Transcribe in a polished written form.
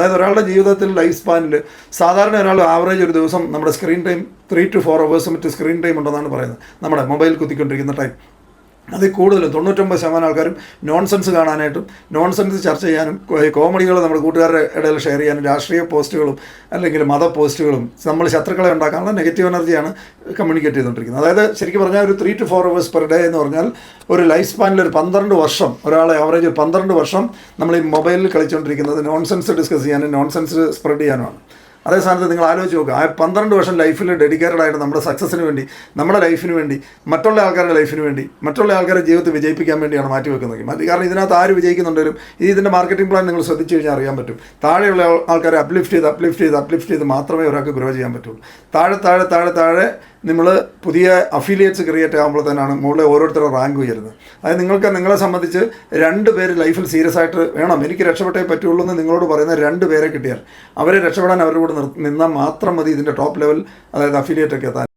അതായത് ഒരാളുടെ ജീവിതത്തിൽ ലൈഫ് സ്പാനിൽ സാധാരണ ഒരാൾ ആവറേജ് ഒരു ദിവസം നമ്മുടെ സ്ക്രീൻ ടൈം 3 to 4 hours മറ്റ് സ്ക്രീൻ ടൈം ഉണ്ടെന്നാണ് പറയുന്നത്. നമ്മുടെ മൊബൈൽ കുത്തിക്കൊണ്ടിരിക്കുന്ന ടൈം അതിൽ കൂടുതലും 99% ആൾക്കാരും നോൺസെൻസ് കാണാനായിട്ടും നോൺസെൻസ് ചർച്ച ചെയ്യാനും കോമഡികൾ നമ്മുടെ കൂട്ടുകാരുടെ ഇടയിൽ ഷെയർ ചെയ്യാനും രാഷ്ട്രീയ പോസ്റ്റുകളും അല്ലെങ്കിൽ മത പോസ്റ്റുകളും നമ്മൾ ശത്രുക്കളെ ഉണ്ടാക്കാനുള്ള നെഗറ്റീവ് എനർജിയാണ് കമ്മ്യൂണിക്കേറ്റ് ചെയ്തുകൊണ്ടിരിക്കുന്നത്. അതായത് ശരിക്കും പറഞ്ഞാൽ ഒരു 3 to 4 hours പെർ ഡേ എന്ന് പറഞ്ഞാൽ ഒരു ലൈഫ് സ്പാനിൽ ഒരു 12 വർഷം ഒരാളെ ആവറേജ് 12 വർഷം നമ്മൾ ഈ മൊബൈലിൽ കളിച്ചുകൊണ്ടിരിക്കുന്നത് നോൺസെൻസ് ഡിസ്കസ് ചെയ്യാനും നോൺസെൻസ് സ്പ്രെഡ് ചെയ്യാനുമാണ്. അതേ സ്ഥാനത്ത് നിങ്ങൾ ആലോചിച്ച് നോക്കുക, ആ 12 വർഷം ലൈഫിൽ ഡെഡിക്കേറ്റഡ് ആയിട്ട് നമ്മുടെ സക്സസ്സിന് വേണ്ടി, നമ്മുടെ ലൈഫിന് വേണ്ടി, മറ്റുള്ള ആൾക്കാരുടെ ലൈഫിന് വേണ്ടി, മറ്റുള്ള ആൾക്കാരുടെ ജീവിതത്തിൽ വിജയിപ്പിക്കാൻ വേണ്ടിയാണ് മാറ്റി വെക്കുന്നത്. കാരണം ഇതിനകത്ത് ആര് വിജയിക്കുന്നുണ്ടെങ്കിലും ഇതിൻ്റെ മാർക്കറ്റിംഗ് പ്ലാൻ നിങ്ങൾ ശ്രദ്ധിച്ചു കഴിഞ്ഞാൽ അറിയാൻ പറ്റും. താഴെയുള്ള ആൾക്കാരെ അപ്ലിഫ്റ്റ് ചെയ്ത് മാത്രമേ ഒരാൾക്ക് ഗ്രോ ചെയ്യാൻ പറ്റുള്ളൂ. താഴെ നമ്മൾ പുതിയ അഫിലിയേറ്റ്സ് ക്രിയേറ്റ് ആകുമ്പോൾ തന്നെയാണ് മുകളിൽ ഓരോരുത്തരുടെ റാങ്ക് ഉയരുന്നത്. അതായത് നിങ്ങളെ സംബന്ധിച്ച് 2 പേര് ലൈഫിൽ സീരിയസ് ആയിട്ട് വേണം, എനിക്ക് രക്ഷപ്പെട്ടേ പറ്റുള്ളൂ എന്ന് നിങ്ങളോട് പറയുന്ന 2 പേരെ കിട്ടിയാൽ അവരെ രക്ഷപ്പെടാൻ അവരുടെ കൂടെ നിന്നാൽ മാത്രം മതി ഇതിൻ്റെ ടോപ്പ് ലെവൽ, അതായത് അഫിലിയേറ്റ് ഒക്കെ എത്താൻ.